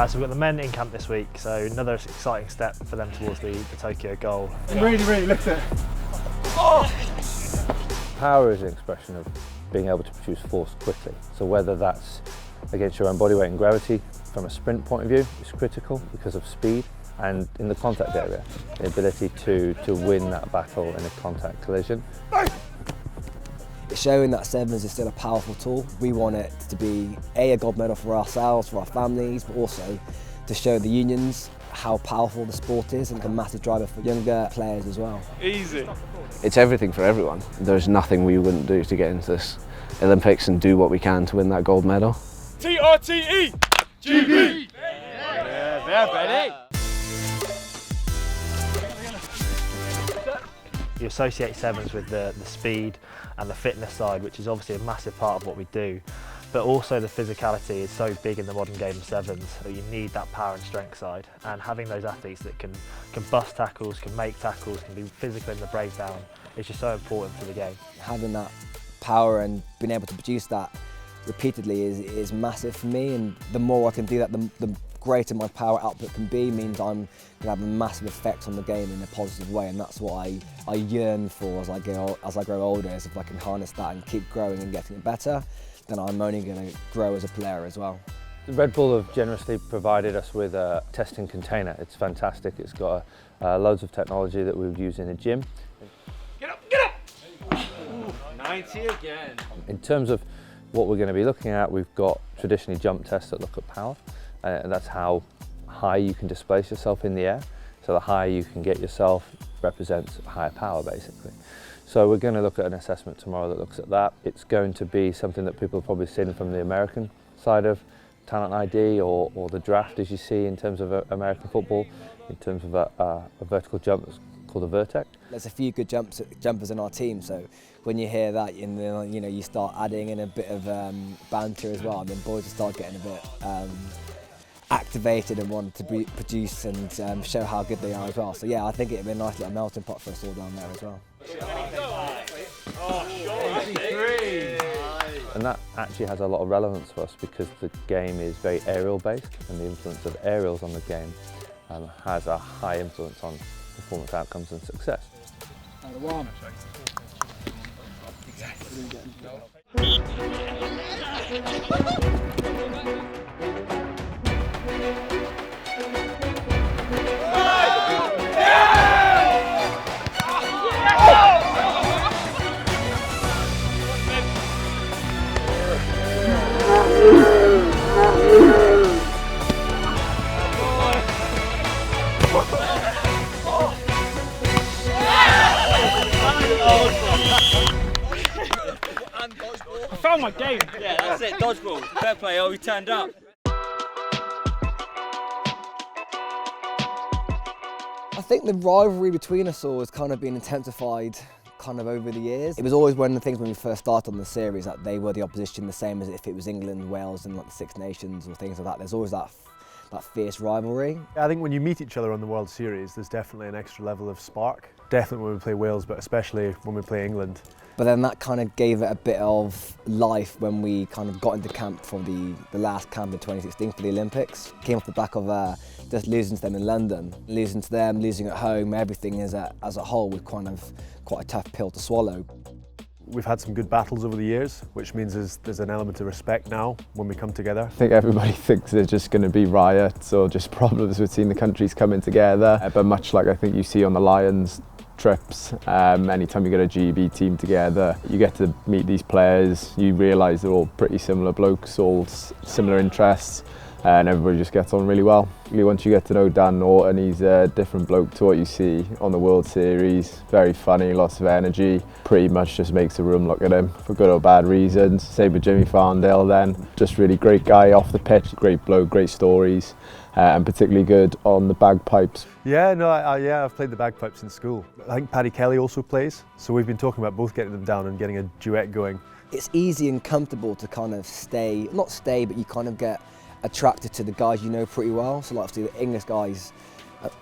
So we've got the men in camp this week, so another exciting step for them towards the Tokyo goal. Really lift it. Oh! Power is an expression of being able to produce force quickly. So whether that's against your own body weight and gravity, from a sprint point of view, it's critical because of speed. And in the contact area, the ability to win that battle in a contact collision. Showing that sevens is still a powerful tool. We want it to be a gold medal for ourselves, for our families, but also to show the unions how powerful the sport is and a massive driver for younger players as well. Easy. It's everything for everyone. There's nothing we wouldn't do to get into this Olympics and do what we can to win that gold medal. TRTE! GB! Yeah, ready. You associate sevens with the speed and the fitness side, which is obviously a massive part of what we do, but also the physicality is so big in the modern game of sevens that you need that power and strength side, and having those athletes that can bust tackles, can make tackles, can be physical in the breakdown is just so important for the game. Having that power and being able to produce that repeatedly is massive for me, and the more I can do that, the greater my power output can be, means I'm going to have a massive effect on the game in a positive way, and that's what I yearn for as I grow older, is if I can harness that and keep growing and getting it better, then I'm only going to grow as a player as well. Red Bull have generously provided us with a testing container. It's fantastic. It's got loads of technology that we would use in a gym. Get up! Ooh, 90 again. In terms of what we're going to be looking at, we've got traditionally jump tests that look at power. And that's how high you can displace yourself in the air. So the higher you can get yourself represents higher power, basically. So we're going to look at an assessment tomorrow that looks at that. It's going to be something that people have probably seen from the American side of talent ID or the draft, as you see in terms of American football, in terms of a vertical jump that's called a vertex. There's a few good jumpers in our team, so when you hear that, you start adding in a bit of banter as well, and then boys will start getting a bit activated and want to produce and show how good they are as well. So yeah, I think it'd be a nice little melting pot for us all down there as well. And that actually has a lot of relevance for us because the game is very aerial based, and the influence of aerials on the game has a high influence on performance outcomes and success. I found my game. Yeah, that's it. Dodgeball. Fair play. Oh, we turned up. I think the rivalry between us all has kind of been intensified over the years. It was always one of the things when we first started on the series that they were the opposition, the same as if it was England, Wales and like the Six Nations or things like that. There's always that fierce rivalry. I think when you meet each other on the World Series, there's definitely an extra level of spark. Definitely when we play Wales, but especially when we play England. But then that kind of gave it a bit of life when we kind of got into camp for the last camp in 2016 for the Olympics. Came off the back of just losing to them in London. Losing to them, losing at home, everything as a whole was kind of quite a tough pill to swallow. We've had some good battles over the years, which means there's an element of respect now when we come together. I think everybody thinks there's just going to be riots or just problems between the countries coming together, but much like I think you see on the Lions trips, anytime you get a GB team together, you get to meet these players, you realise they're all pretty similar blokes, all similar interests, and everybody just gets on really well. Once you get to know Dan Norton, he's a different bloke to what you see on the World Series. Very funny, lots of energy, pretty much just makes the room look at him for good or bad reasons. Same with Jimmy Farndale then, just really great guy off the pitch, great bloke, great stories. And particularly good on the bagpipes. Yeah, no, I've played the bagpipes in school. I think Paddy Kelly also plays, so we've been talking about both getting them down and getting a duet going. It's easy and comfortable to kind of not stay, but you kind of get attracted to the guys you know pretty well. So like obviously the English guys,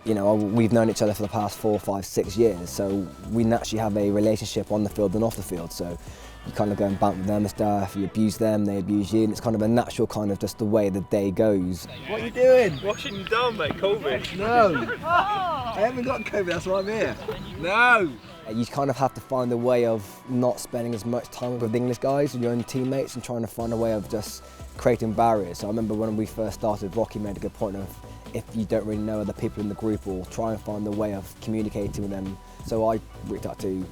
we've known each other for the past 4, 5, 6 years, so we naturally have a relationship on the field and off the field. So you kind of go and bump with them and stuff, you abuse them, they abuse you, and it's kind of a natural kind of just the way the day goes. What are you doing? Washing you down, mate, COVID. No, I haven't got COVID, that's why I'm here. No! You kind of have to find a way of not spending as much time with English guys and your own teammates and trying to find a way of just creating barriers. So I remember when we first started, Rocky made a good point of if you don't really know other people in the group, or try and find a way of communicating with them. So I reached out to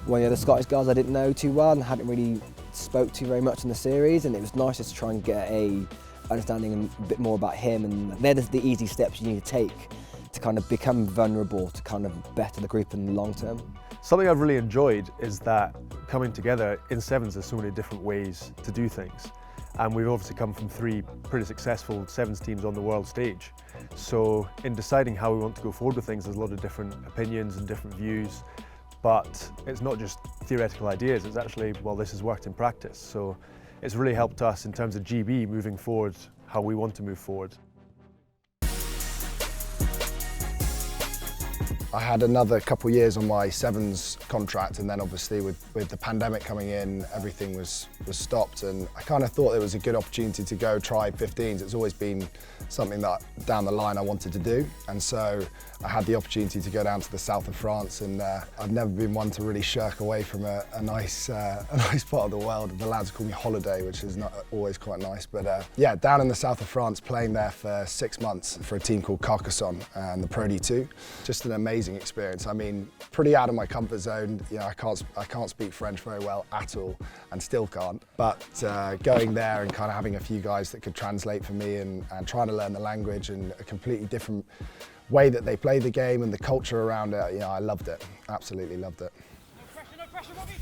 one of the other Scottish guys I didn't know too well and hadn't really spoke to very much in the series, and it was nice just to try and get a understanding a bit more about him, and they're just the easy steps you need to take to kind of become vulnerable, to kind of better the group in the long term. Something I've really enjoyed is that coming together in sevens, there's so many different ways to do things. And we've obviously come from 3 pretty successful sevens teams on the world stage. So in deciding how we want to go forward with things, there's a lot of different opinions and different views. But it's not just theoretical ideas, it's actually, well, this has worked in practice. So it's really helped us in terms of GB moving forward, how we want to move forward. I had another couple of years on my sevens contract, and then obviously with the pandemic coming in, everything was stopped, and I kind of thought it was a good opportunity to go try 15s. It's always been something that down the line I wanted to do, and so I had the opportunity to go down to the south of France, and I've never been one to really shirk away from a nice part of the world. The lads call me holiday, which is not always quite nice, but yeah, down in the south of France, playing there for 6 months for a team called Carcassonne and the Pro D2. Just an amazing experience. I mean, pretty out of my comfort zone. You know, I can't speak French very well at all, and still can't. But going there and kind of having a few guys that could translate for me, and trying to learn the language and a completely different way that they play the game and the culture around it, you know, I loved it. Absolutely loved it. No pressure, Robbie.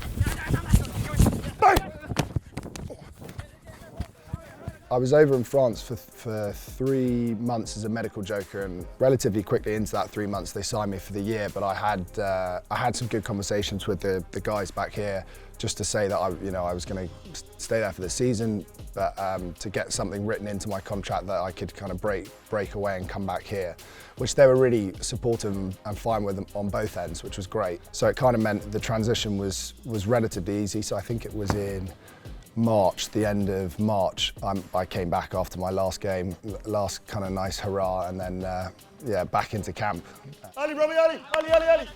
I was over in France for 3 months as a medical joker, and relatively quickly into that 3 months they signed me for the year, but I had some good conversations with the guys back here just to say that I was going to stay there for the season, but to get something written into my contract that I could kind of break away and come back here, which they were really supportive and fine with on both ends, which was great. So it kind of meant the transition was relatively easy. So I think it was in March, the end of March, I came back after my last game, last kind of nice hurrah, and then yeah, back into camp. Ali, Robbie, Ali.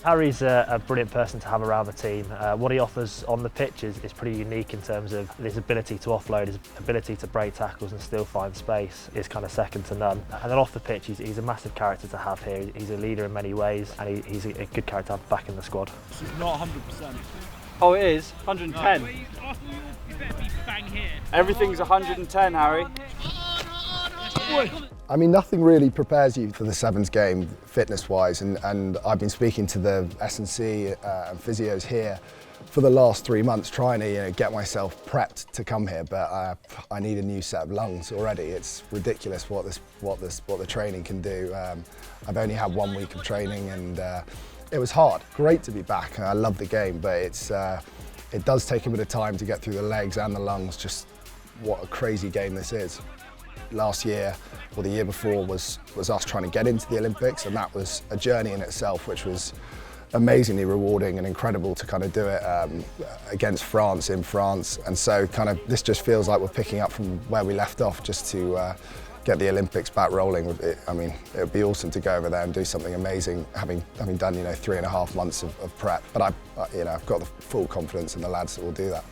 Harry's a brilliant person to have around the team. What he offers on the pitch is pretty unique in terms of his ability to offload, his ability to break tackles and still find space is kind of second to none. And then off the pitch, he's a massive character to have here. He's a leader in many ways, and he's a good character to have back in the squad. This is not 100%. Oh, it is 110. You better be bang here. Everything's 110, Harry. I mean, nothing really prepares you for the sevens game fitness-wise, and I've been speaking to the S&C and physios here for the last 3 months, trying to get myself prepped to come here, but I need a new set of lungs already. It's ridiculous what the training can do. I've only had 1 week of training, and it was hard. Great to be back. I love the game, but it does take a bit of time to get through the legs and the lungs. Just what a crazy game this is. Last year, or the year before, was us trying to get into the Olympics, and that was a journey in itself, which was amazingly rewarding and incredible to kind of do it against France, in France. And so kind of this just feels like we're picking up from where we left off, just to get the Olympics back rolling. I mean, it would be awesome to go over there and do something amazing, having done 3.5 months of prep. But I've got the full confidence in the lads that will do that.